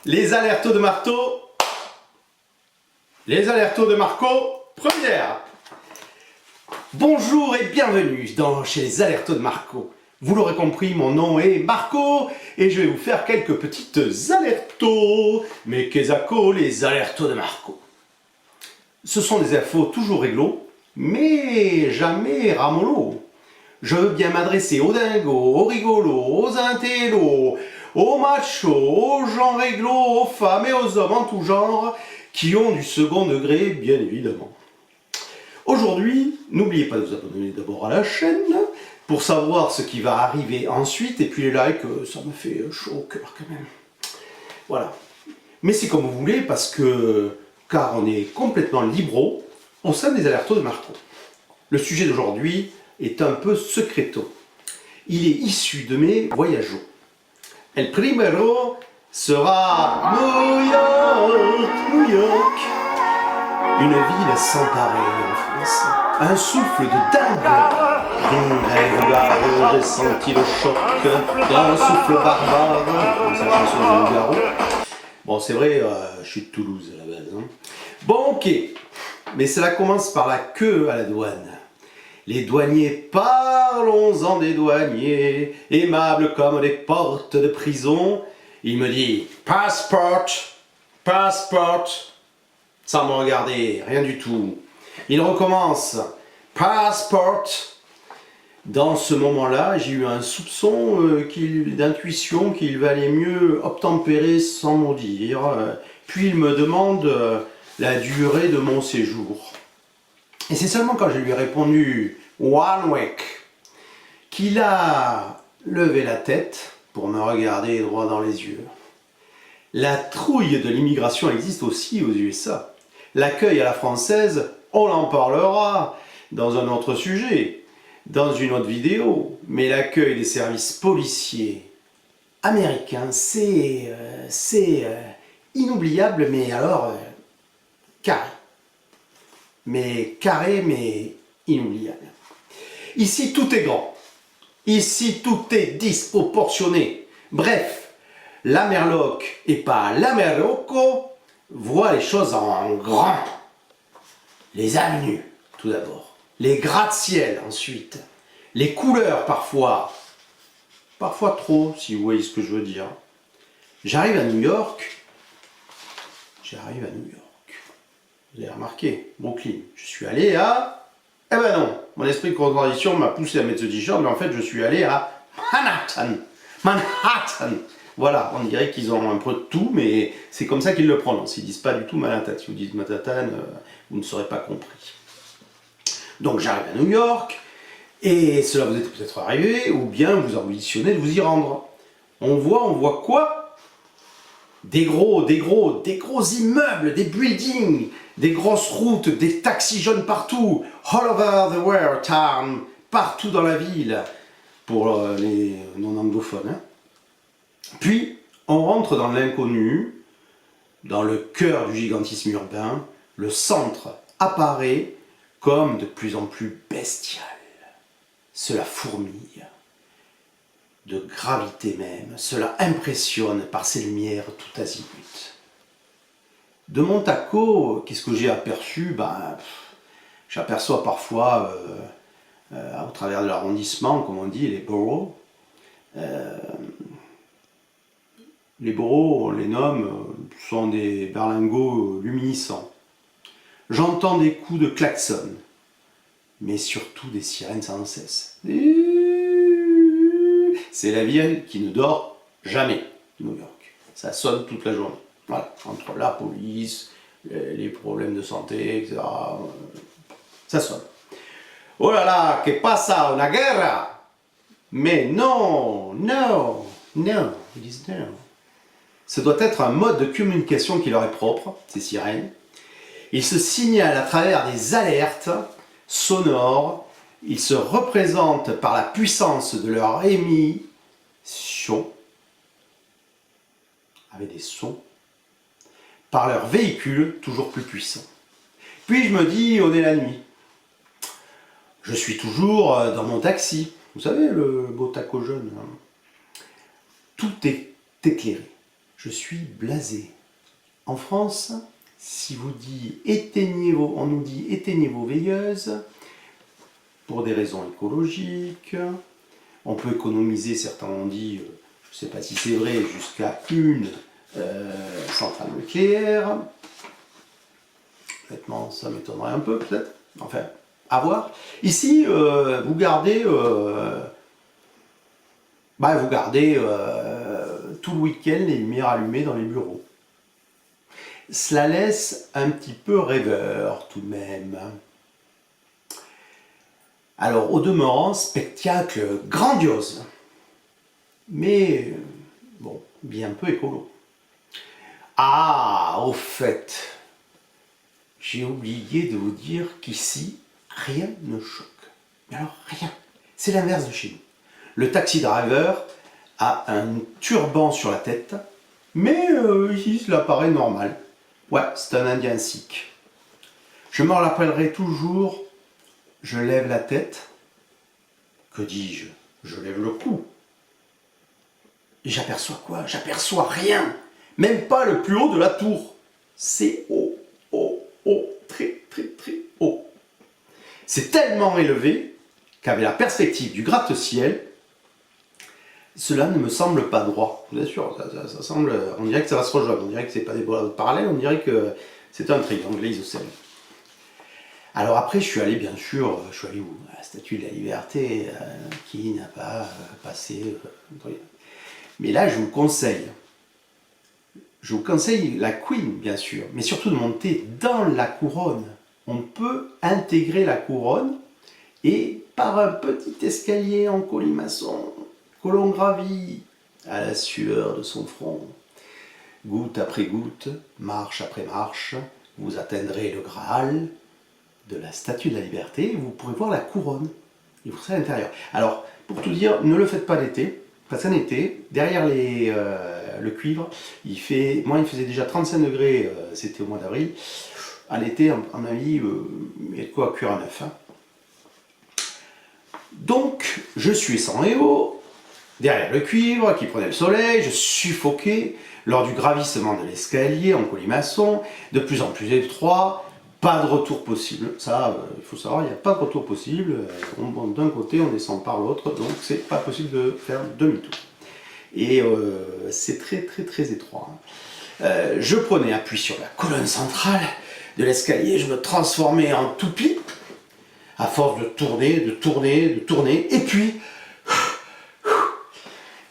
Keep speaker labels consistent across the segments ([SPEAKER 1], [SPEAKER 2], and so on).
[SPEAKER 1] Les alertos de marteau. Les alertos de Marco, première. Bonjour et bienvenue chez les alertos de Marco. Vous l'aurez compris, mon nom est Marco et je vais vous faire quelques petites alertos. Mais qu'est-ce que les alertos de Marco? Ce sont des infos toujours réglo, mais jamais ramollo. Je veux bien m'adresser aux dingos, aux rigolos, aux intellos, aux machos, aux gens réglo, aux femmes et aux hommes en tout genre, qui ont du second degré, bien évidemment. Aujourd'hui, n'oubliez pas de vous abonner d'abord à la chaîne, pour savoir ce qui va arriver ensuite, et puis les likes, ça me fait chaud au cœur quand même. Voilà. Mais c'est comme vous voulez, car on est complètement libéraux au sein des alertos de Marco. Le sujet d'aujourd'hui est un peu secreto. Il est issu de mes voyages. El primero sera New York, New York. Une ville sans pareil en France. Un souffle de dingue. Des rêves barres, j'ai senti le choc d'un souffle barbare. C'est la chanson de Nougaro. Bon, c'est vrai, je suis de Toulouse à la base. Hein. Bon, ok. Mais cela commence par la queue à la douane. Les douaniers, parlons-en des douaniers, aimables comme des portes de prison. Il me dit « Passport, passport », sans me regarder, rien du tout. Il recommence « Passport ». Dans ce moment-là, j'ai eu un soupçon d'intuition qu'il valait mieux obtempérer sans maudire. Puis il me demande la durée de mon séjour. Et c'est seulement quand je lui ai répondu « One week » qu'il a levé la tête pour me regarder droit dans les yeux. La trouille de l'immigration existe aussi aux USA. L'accueil à la française, on en parlera dans un autre sujet, dans une autre vidéo. Mais l'accueil des services policiers américains, c'est inoubliable, mais alors carré. Mais carré, mais inoubliable. Ici, tout est grand. Ici, tout est disproportionné. Bref, la Merloc et pas la Merlocco voit les choses en grand. Les avenues, tout d'abord. Les gratte-ciel, ensuite. Les couleurs, parfois. Parfois trop, si vous voyez ce que je veux dire. J'arrive à New York. Vous avez remarqué, Brooklyn. Je suis allé à... Eh ben non, mon esprit de contradiction m'a poussé à mettre ce t-shirt, mais en fait je suis allé à Manhattan. Manhattan. Voilà, on dirait qu'ils ont un peu de tout, mais c'est comme ça qu'ils le prononcent. Ils disent pas du tout Manhattan. Si vous dites Manhattan, vous ne serez pas compris. Donc j'arrive à New York, et cela vous est peut-être arrivé, ou bien vous ambitionnez de vous y rendre. On voit quoi? Des gros immeubles, des buildings, des grosses routes, des taxis jaunes partout, all over the world town, partout dans la ville, pour les non-anglophones. Hein. Puis, on rentre dans l'inconnu, dans le cœur du gigantisme urbain, le centre apparaît comme de plus en plus bestial. Cela fourmille. De gravité même, cela impressionne par ses lumières tout azimut. De mon taco, qu'est-ce que j'ai aperçu? J'aperçois parfois, au travers de l'arrondissement, comme on dit, les boroughs. Les boroughs, on les nomme, sont des berlingots luminescents. J'entends des coups de klaxon, mais surtout des sirènes sans cesse. C'est la ville qui ne dort jamais, New York. Ça sonne toute la journée. Voilà, entre la police, les problèmes de santé, etc. Ça sonne. Oh là là, que pasa, una guerra? Mais non, non, non, ils disent non. Ce doit être un mode de communication qui leur est propre, ces sirènes. Ils se signalent à travers des alertes sonores. Ils se représentent par la puissance de leur émission, avec des sons, par leur véhicule toujours plus puissant. Puis je me dis, on est la nuit. Je suis toujours dans mon taxi. Vous savez, le beau taco jaune. Hein. Tout est éclairé. je suis blasé. En France, si vous dit on nous dit éteignez vos veilleuses pour des raisons écologiques, on peut économiser, certains ont dit, je ne sais pas si c'est vrai, jusqu'à une centrale nucléaire. Honnêtement, ça m'étonnerait un peu peut-être. Enfin, à voir. Ici, vous gardez tout le week-end les lumières allumées dans les bureaux. Cela laisse un petit peu rêveur tout de même. Alors, au demeurant, spectacle grandiose. Mais, bon, bien peu écolo. Ah, au fait, j'ai oublié de vous dire qu'ici, rien ne choque. Mais alors, rien. C'est l'inverse de chez nous. Le taxi driver a un turban sur la tête, mais ici, cela paraît normal. Ouais, c'est un Indien sikh. Je me rappellerai toujours, je lève la tête. Que dis-je? Je lève le cou. Et j'aperçois quoi? J'aperçois rien. Même pas le plus haut de la tour. C'est haut, haut, haut, très, très, très haut. C'est tellement élevé qu'avec la perspective du gratte-ciel, cela ne me semble pas droit. Bien sûr, ça semble, on dirait que ça va se rejoindre. On dirait que c'est pas des parallèles, on dirait que c'est un triangle isocèle. Alors après, je suis allé bien sûr, je suis allé où? À la Statue de la Liberté, qui n'a pas passé... mais là, je vous conseille la Queen, bien sûr, mais surtout de monter dans la couronne. On peut intégrer la couronne et par un petit escalier en colimaçon, que l'on gravit à la sueur de son front, goutte après goutte, marche après marche, vous atteindrez le Graal de la Statue de la Liberté et vous pourrez voir la couronne. Et vous serez à l'intérieur. Alors, pour tout dire, ne le faites pas l'été, parce qu'en été, derrière le cuivre, il faisait déjà 35 degrés, c'était au mois d'avril. En été, à mon avis, il y a de quoi cuire un œuf. Hein. Donc, je suis sans haut, derrière le cuivre, qui prenait le soleil, je suffoquais lors du gravissement de l'escalier en colimaçon, de plus en plus étroit, pas de retour possible. Ça, il faut savoir, il n'y a pas de retour possible. On monte d'un côté, on descend par l'autre, donc c'est pas possible de faire demi-tour. Et c'est très très très étroit. Je prenais appui sur la colonne centrale de l'escalier, je me transformais en toupie, à force de tourner, de tourner, de tourner,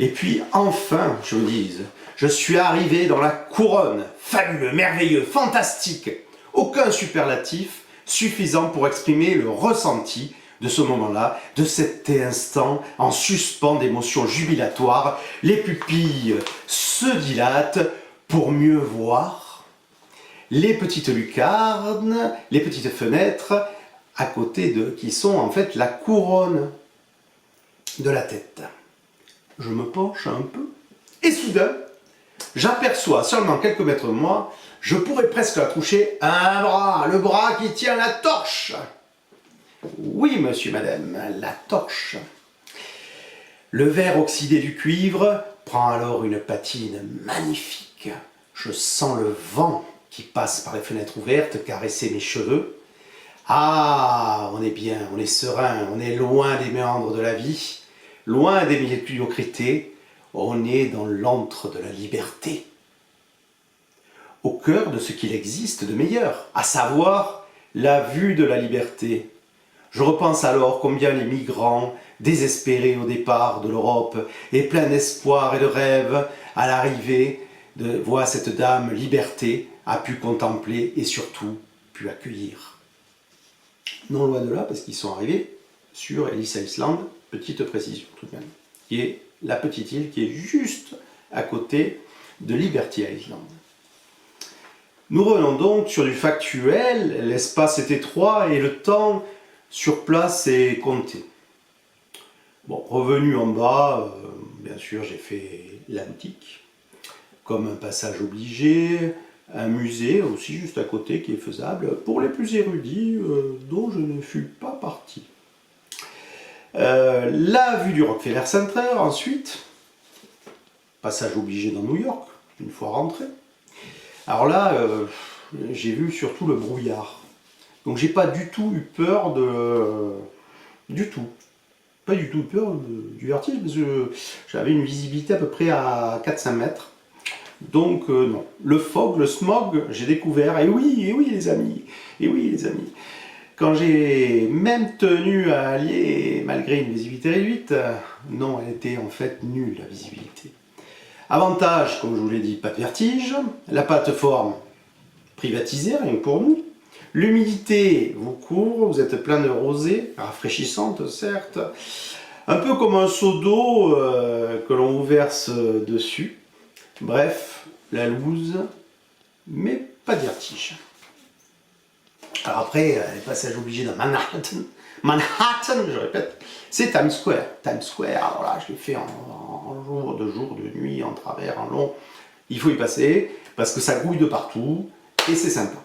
[SPEAKER 1] et puis enfin, je vous dis, je suis arrivé dans la couronne, fabuleux, merveilleux, fantastique, aucun superlatif suffisant pour exprimer le ressenti de ce moment-là, de cet instant en suspens d'émotions jubilatoires. Les pupilles se dilatent pour mieux voir les petites lucarnes, les petites fenêtres à côté qui sont en fait la couronne de la tête. Je me penche un peu et soudain, j'aperçois seulement quelques mètres de moi, je pourrais presque la toucher, un bras, le bras qui tient la torche. Oui, monsieur, madame, la torche. Le verre oxydé du cuivre prend alors une patine magnifique. Je sens le vent qui passe par les fenêtres ouvertes caresser mes cheveux. Ah, on est bien, on est serein, on est loin des méandres de la vie, loin des médiocrités, on est dans l'antre de la liberté. Au cœur de ce qu'il existe de meilleur, à savoir la vue de la liberté. Je repense alors combien les migrants, désespérés au départ de l'Europe et pleins d'espoir et de rêve, à l'arrivée voient cette dame liberté, a pu contempler et surtout pu accueillir. Non loin de là, parce qu'ils sont arrivés sur Ellis Island, petite précision tout de même, qui est la petite île qui est juste à côté de Liberty Island. Nous revenons donc sur du factuel, l'espace est étroit et le temps sur place est compté. Bon, revenu en bas, bien sûr j'ai fait la boutique, comme un passage obligé, un musée aussi juste à côté qui est faisable, pour les plus érudits dont je ne fus pas parti. La vue du Rockefeller Center ensuite, passage obligé dans New York, une fois rentré. Alors là, j'ai vu surtout le brouillard. Donc j'ai pas du tout eu peur du tout. Pas du tout peur du vertige parce que j'avais une visibilité à peu près à 4-5 mètres. Donc non. Le fog, le smog, j'ai découvert, et oui les amis, et oui les amis. Quand j'ai même tenu à allier, malgré une visibilité réduite, non, elle était en fait nulle la visibilité. Avantage, comme je vous l'ai dit, pas de vertige. La plateforme privatisée, rien que pour nous. L'humidité vous couvre, vous êtes plein de rosée, rafraîchissante certes. Un peu comme un seau d'eau que l'on vous verse dessus. Bref, la loose, mais pas de vertige. Alors après, les passages obligés dans Manhattan, je répète, c'est Times Square. Times Square, alors là, je l'ai fait en jour, de nuit, en travers, en long. Il faut y passer, parce que ça grouille de partout, et c'est sympa.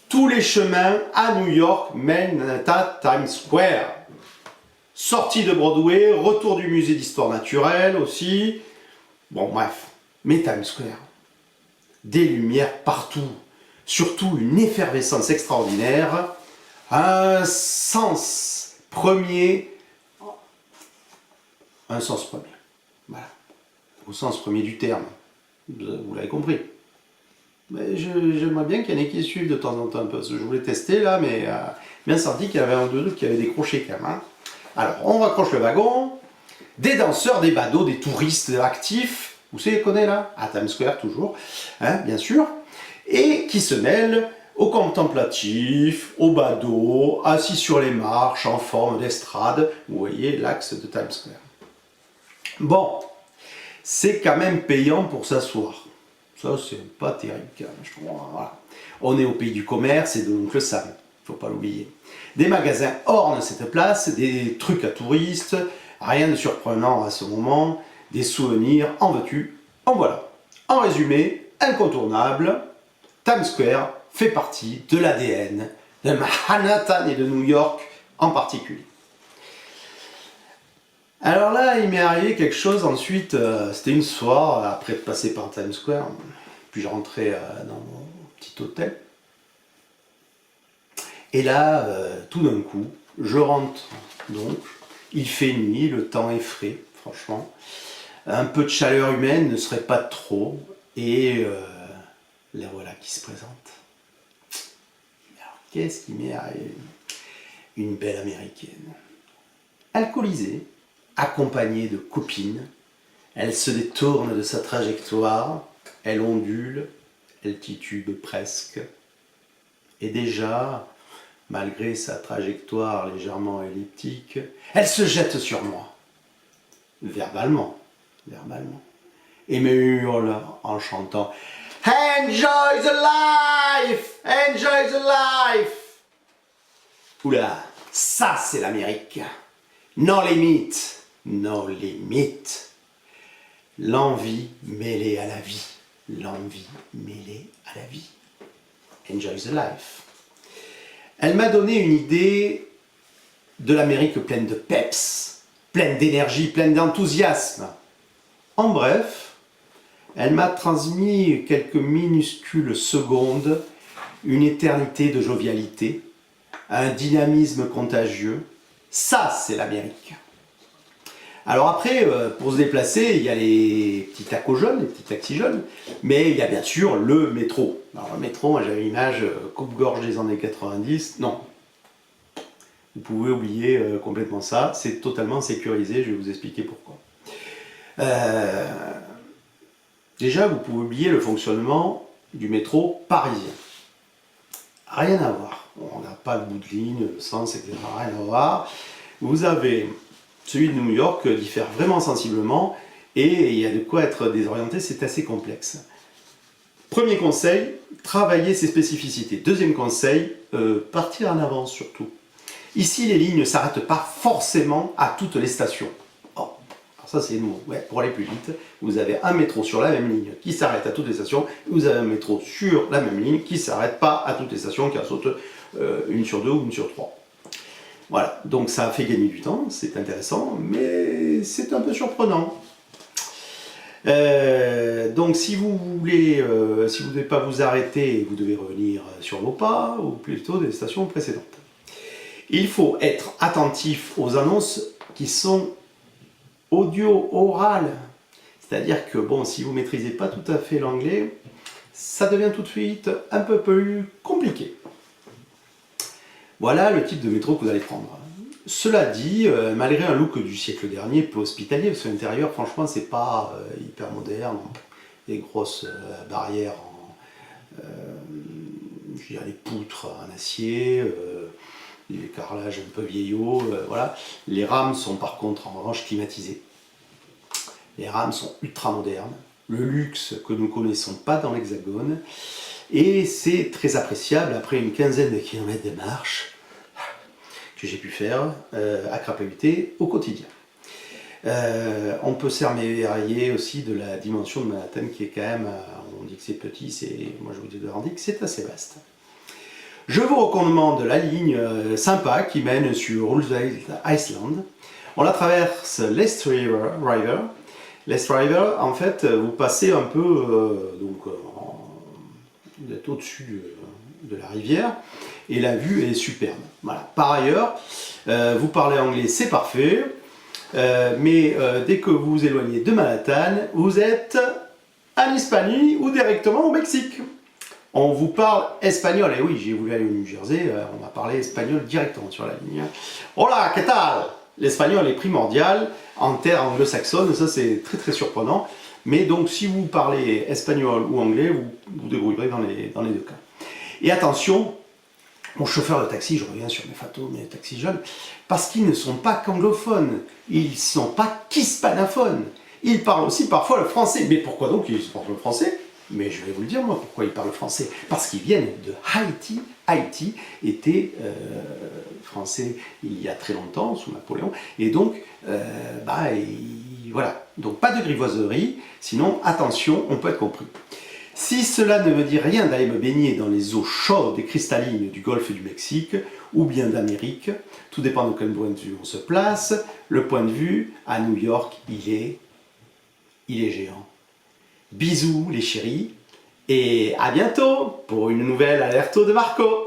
[SPEAKER 1] Tous les chemins à New York mènent à Times Square. Sortie de Broadway, retour du musée d'histoire naturelle aussi. Bon, bref, mais Times Square. Des lumières partout. Surtout une effervescence extraordinaire, un sens premier, voilà, au sens premier du terme, vous l'avez compris. Mais j'aimerais bien qu'il y en ait qui suivent de temps en temps, parce que je voulais tester là, mais bien senti qu'il y avait un ou deux qui avaient décroché quand même. Hein. Alors, on raccroche le wagon, des danseurs, des badauds, des touristes actifs, vous savez les connaît là, à Times Square toujours, hein, bien sûr, et qui se mêlent aux contemplatifs, aux badauds, assis sur les marches en forme d'estrade. Vous voyez l'axe de Times Square. Bon, c'est quand même payant pour s'asseoir. Ça, c'est pas terrible quand même, je trouve. Voilà. On est au pays du commerce et de l'oncle Sam, faut pas l'oublier. Des magasins ornent cette place, des trucs à touristes, rien de surprenant à ce moment, des souvenirs, en veux-tu, en voilà. En résumé, incontournable, Times Square fait partie de l'ADN de Manhattan et de New York en particulier. Alors là, il m'est arrivé quelque chose ensuite, c'était une soirée, après de passer par Times Square, puis je rentrais dans mon petit hôtel. Et là, tout d'un coup, je rentre donc, il fait nuit, le temps est frais, franchement. Un peu de chaleur humaine ne serait pas trop, et la voilà qui se présente. Alors, qu'est-ce qui m'est arrivé? Une belle américaine, alcoolisée, accompagnée de copines. Elle se détourne de sa trajectoire, elle ondule, elle titube presque. Et déjà, malgré sa trajectoire légèrement elliptique, elle se jette sur moi, verbalement, et me hurle en chantant « Enjoy the life! Enjoy the life !» Oula, ça c'est l'Amérique. Non limites, no limite. L'envie mêlée à la vie. L'envie mêlée à la vie. Enjoy the life. Elle m'a donné une idée de l'Amérique pleine de peps, pleine d'énergie, pleine d'enthousiasme. En bref, elle m'a transmis quelques minuscules secondes, une éternité de jovialité, un dynamisme contagieux. Ça, c'est l'Amérique. Alors après, pour se déplacer, il y a les petits tacos jaunes, les petits taxis jaunes, mais il y a bien sûr le métro. Alors le métro, moi j'avais l'image coupe-gorge des années 90, non. Vous pouvez oublier complètement ça, c'est totalement sécurisé, je vais vous expliquer pourquoi. Déjà, vous pouvez oublier le fonctionnement du métro parisien. Rien à voir. On n'a pas le bout de ligne, le sens, etc. Rien à voir. Vous avez celui de New York diffère vraiment sensiblement et il y a de quoi être désorienté, c'est assez complexe. Premier conseil, travailler ses spécificités. Deuxième conseil, partir en avance surtout. Ici, les lignes ne s'arrêtent pas forcément à toutes les stations. Oh, alors ça c'est nouveau. Ouais, pour aller plus vite, vous avez un métro sur la même ligne qui s'arrête à toutes les stations, et vous avez un métro sur la même ligne qui ne s'arrête pas à toutes les stations, qui en saute une sur deux ou une sur trois. Voilà, donc ça fait gagner du temps, c'est intéressant, mais c'est un peu surprenant. Donc si vous voulez, si vous ne devez pas vous arrêter, vous devez revenir sur vos pas, ou plutôt des stations précédentes. Il faut être attentif aux annonces qui sont audio-orales. C'est-à-dire que bon, si vous ne maîtrisez pas tout à fait l'anglais, ça devient tout de suite un peu plus compliqué. Voilà le type de métro que vous allez prendre. Cela dit, malgré un look du siècle dernier, peu hospitalier, parce que l'intérieur, franchement, c'est pas hyper moderne. Des grosses barrières je dirais des poutres en acier, des carrelages un peu vieillots, voilà. Les rames sont par contre en revanche climatisées. Les rames sont ultra modernes, le luxe que nous ne connaissons pas dans l'Hexagone, et c'est très appréciable après une quinzaine de kilomètres de marche que j'ai pu faire à Crapauté au quotidien. On peut s'émerveiller aussi de la dimension de Manhattan qui est quand même, on dit que c'est petit, moi je vous dis que c'est assez vaste. Je vous recommande la ligne sympa qui mène sur Roosevelt Island. On la traverse l'East River. L'East River, en fait, vous passez un peu, vous êtes au-dessus de la rivière et la vue est superbe. Voilà. Par ailleurs, vous parlez anglais, c'est parfait, mais dès que vous vous éloignez de Manhattan, vous êtes en Espagne ou directement au Mexique. On vous parle espagnol, et oui, j'ai voulu aller au New Jersey, on m'a parlé espagnol directement sur la ligne. Hola, ¿qué tal? L'espagnol est primordial en terre anglo-saxonne, ça c'est très très surprenant. Mais donc si vous parlez espagnol ou anglais, vous vous débrouillerez dans les deux cas. Et attention, mon chauffeur de taxi, je reviens sur mes fantômes, mes taxis jeunes, parce qu'ils ne sont pas qu'anglophones, ils ne sont pas qu'hispanophones. Ils parlent aussi parfois le français. Mais pourquoi donc ils parlent le français? Mais je vais vous le dire moi, pourquoi ils parlent français. Parce qu'ils viennent de Haïti. Haïti était français il y a très longtemps, sous Napoléon. Et donc, voilà. Donc pas de grivoiserie, sinon attention, on peut être compris. Si cela ne me dit rien d'aller me baigner dans les eaux chaudes et cristallines du golfe du Mexique, ou bien d'Amérique, tout dépend de quel point de vue on se place, le point de vue, à New York, il est géant. Bisous les chéris, et à bientôt pour une nouvelle Alerto de Marco.